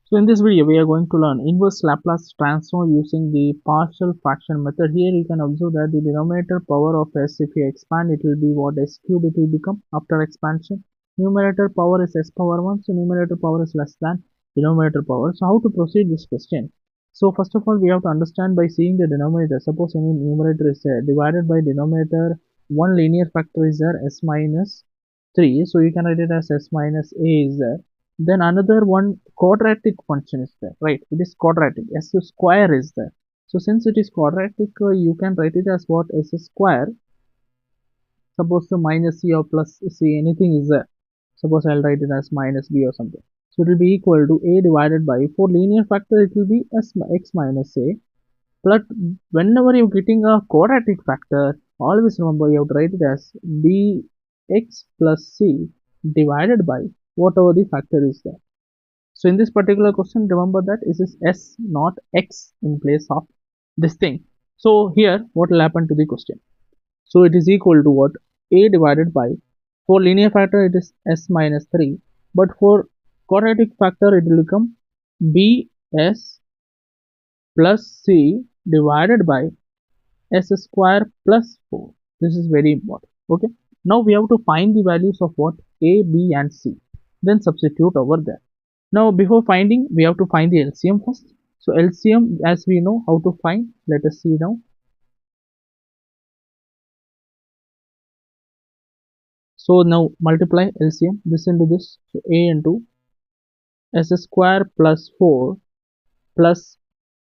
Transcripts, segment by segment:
So in this video, we are going to learn inverse Laplace transform using the partial fraction method. Here you can observe that the denominator power of s, if you expand, it will be what s cube it will become after expansion. Numerator power is s power 1, so numerator power is less than denominator power. So how to proceed this question? So first of all, we have to understand by seeing the denominator. Suppose any numerator is there, divided by denominator, one linear factor is there, s minus 3. So you can write it as s minus a is there. Then another one quadratic function is there, right? It is quadratic. S square is there. So since it is quadratic, you can write it as what? S square. Suppose the minus c or plus c, anything is there. Suppose I'll write it as minus b or something. So it will be equal to a divided by, for linear factor it will be x minus a. But whenever you're getting a quadratic factor, always remember you have to write it as bx plus c divided by whatever the factor is there. So in this particular question, remember that it is s not x in place of this thing. So here, what will happen to the question? So it is equal to what? A divided by, for linear factor it is s minus 3, but for quadratic factor it will become bs plus c divided by s square plus 4. This is very important. Okay. Now we have to find the values of what? A, b and c. Then substitute over there. Now before finding, we have to find the LCM first. So LCM, as we know how to find, let us see now. So now multiply LCM this into this. So a into s square plus 4 plus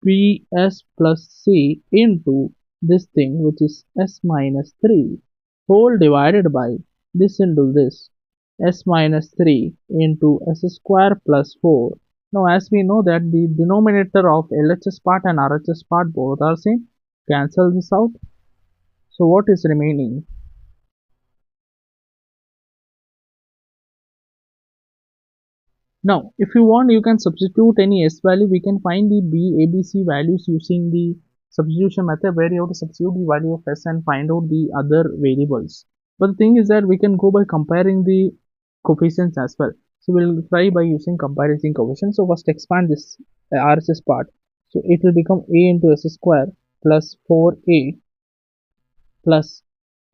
bs plus c into this thing, which is s minus 3 whole divided by this into this s minus 3 into s square plus 4. Now as we know that the denominator of LHS part and RHS part both are same, cancel this out. So what is remaining? Now if you want, you can substitute any s value. We can find the ABC values using the substitution method, where you have to substitute the value of s and find out the other variables. But the thing is that we can go by comparing the coefficients as well. So we'll try by using comparison coefficients. So first expand this RHS part. So it will become a into s square plus 4a plus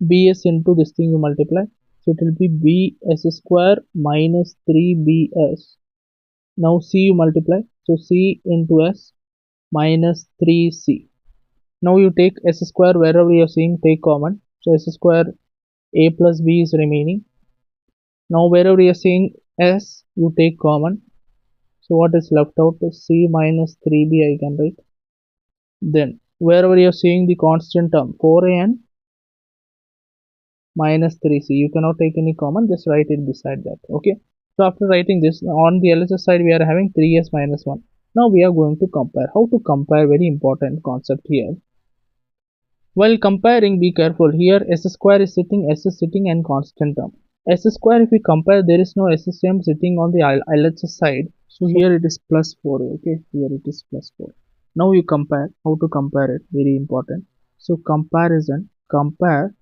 bs into this thing you multiply. So it will be bs square minus 3bs. Now c you multiply. So c into s minus 3c. Now you take s square, wherever you are seeing, take common. So s square a plus b is remaining. Now wherever you are seeing s, you take common. So what is left out is c minus 3b I can write. Then wherever you are seeing the constant term 4a and minus 3c, you cannot take any common, just write it beside that. Okay. So after writing this, on the LHS side we are having 3s minus 1. Now we are going to compare. How to compare? Very important concept here. While comparing, be careful. Here s square is sitting, s is sitting and constant term. S square, if we compare, there is no SSM sitting on the LHS side. So here it is plus 4. Okay, here it is plus 4. Now you compare. How to compare it? Very important. So comparison. Compare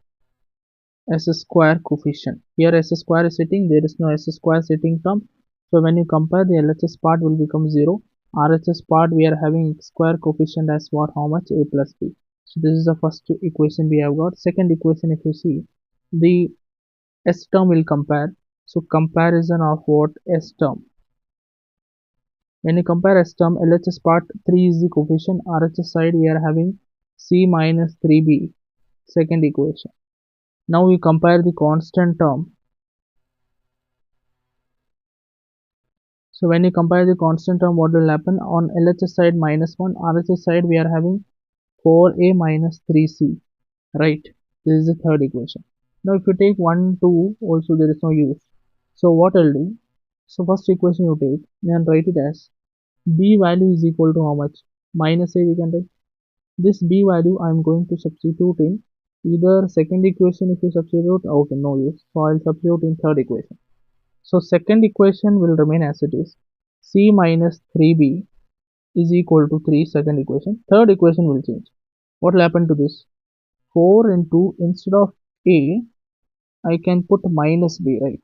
s square coefficient. Here s square is sitting, there is no s square sitting term. So when you compare, the LHS part will become 0. RHS part we are having square coefficient as what? How much? A plus b. So this is the first equation we have got. Second equation, if you see, the s term will compare. So comparison of what? S term. When you compare s term, LHS part 3 is the coefficient. RHS side we are having c minus 3b. Second equation. Now we compare the constant term. So when you compare the constant term, what will happen? On LHS side minus 1, RHS side we are having 4a minus 3c. Right? This is the third equation. Now if you take 1, 2, also there is no use. So what I'll do? So first equation you take, then write it as b value is equal to how much? Minus a we can write. This b value I am going to substitute in either second equation. If you substitute, okay, no use. So I'll substitute in third equation. So second equation will remain as it is. C minus 3b is equal to 3, second equation. Third equation will change. What will happen to this? 4 into, instead of a, I can put minus b, right?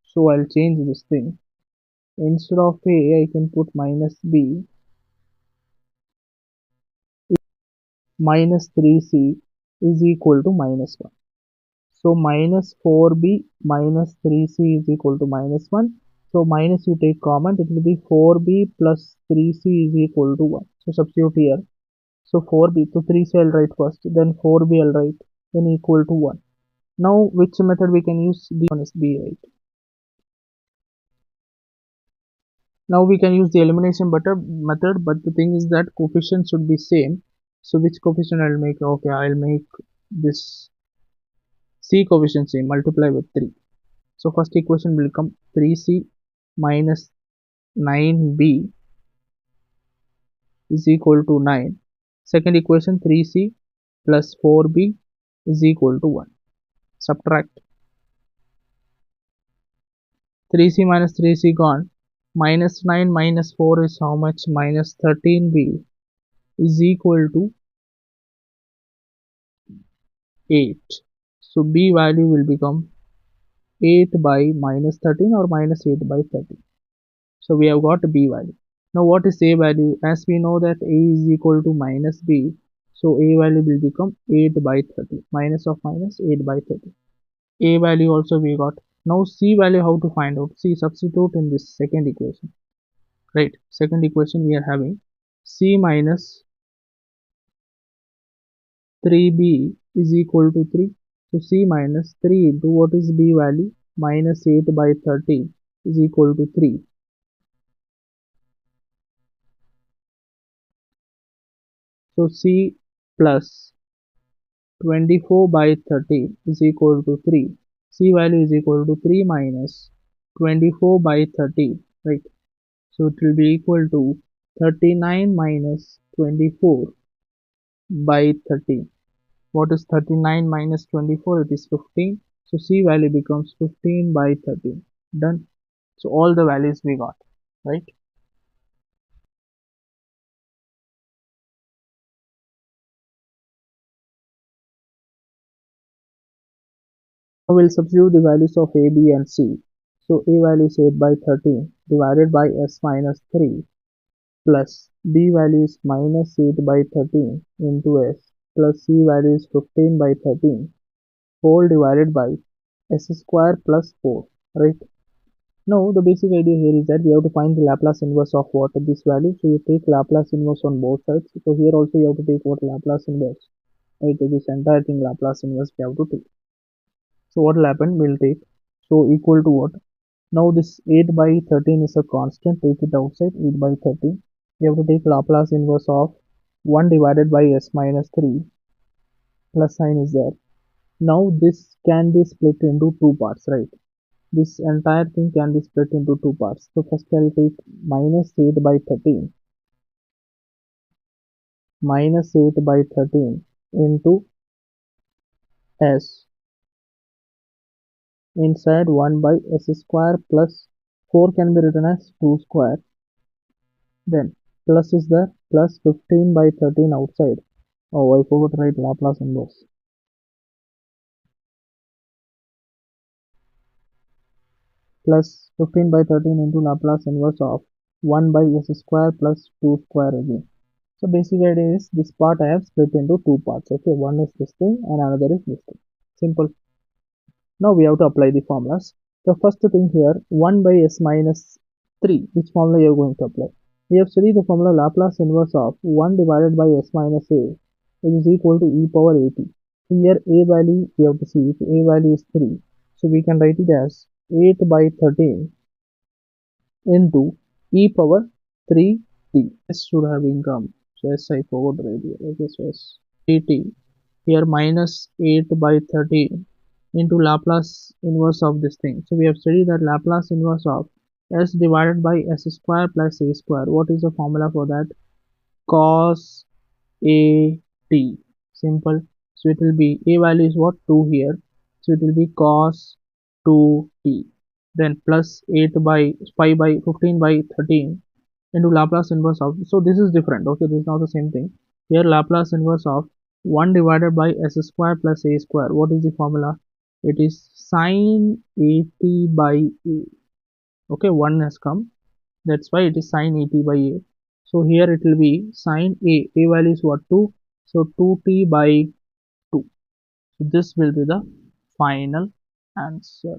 So I'll change this thing. Instead of a, I can put minus b minus 3c is equal to minus 1. So minus 4b minus 3c is equal to minus 1. So minus you take common, it will be 4b plus 3c is equal to 1. So substitute here. So 4b, so 3c I'll write first, then 4b I'll write, then equal to 1. Now which method we can use? The one is b, right? Now we can use the elimination method, but the thing is that coefficient should be same. So which coefficient I'll make? Okay, I'll make this c coefficient same, multiply with 3. So first equation will come 3c minus 9b is equal to 9. Second equation 3c plus 4b is equal to 1. Subtract 3c minus 3c gone. Minus 9 minus 4 is how much? Minus 13b is equal to 8. So b value will become 8 by minus 13 or minus 8 by 13. So we have got b value. Now what is a value? As we know that a is equal to minus b, so a value will become 8 by 30. Minus of minus 8 by 30. A value also we got. Now c value how to find out? See, substitute in this second equation. Right, second equation we are having c minus 3b is equal to 3. So c minus 3 into what is b value? Minus 8 by 30 is equal to 3. So c plus 24 by 30 is equal to 3. C value is equal to 3 minus 24 by 30, right? So it will be equal to 39 minus 24 by 30. What is 39 minus 24? It is 15. So C value becomes 15 by 13. Done. So all the values we got, right? Now we'll substitute the values of A, B and C. So A value is 8 by 13 divided by S minus 3 plus B value is minus 8 by 13 into S plus C value is 15 by 13 whole divided by S square plus 4, right? Now the basic idea here is that we have to find the Laplace inverse of what this value. So you take Laplace inverse on both sides. So here also you have to take what Laplace inverse, right? So this entire thing Laplace inverse we have to take. So what will happen? We'll take so equal to what? Now this 8 by 13 is a constant. Take it outside. 8 by 13. We have to take Laplace inverse of 1 divided by s minus 3 plus sign is there. Now this can be split into two parts, right? This entire thing can be split into two parts. So first I'll take minus 8 by 13 minus 8 by 13 into s inside 1 by s square plus 4 can be written as 2 square. Then plus is there, plus 15 by 13 outside. Oh, I forgot to write Laplace inverse. Plus 15 by 13 into Laplace inverse of 1 by s square plus 2 square again. So basic idea is this part I have split into two parts. Okay, one is this thing and another is this thing. Simple. Now we have to apply the formulas. The first thing here, 1 by s minus 3. Which formula you are going to apply? We have studied the formula Laplace inverse of 1 divided by s minus a, which is equal to e power at. So here a value we have to see. So a value is 3. So we can write it as 8 by 13 into e power 3t. S should have income. So s I forgot to write here. Okay, so s 3t. Here minus 8 by 13 into Laplace inverse of this thing. So we have studied that Laplace inverse of s divided by s square plus a square. What is the formula for that? Cos a t. Simple. So it will be a value is what? 2 here. So it will be cos 2t. Then plus 8 by 5 by 15 by 13 into Laplace inverse of. So this is different. Okay, this is not the same thing. Here Laplace inverse of 1 divided by s square plus a square. What is the formula? It is sine 80 by a. Okay, 1 has come. That's why it is sine et by a. So here it will be sine a value is what, 2, so 2t by 2. So this will be the final answer.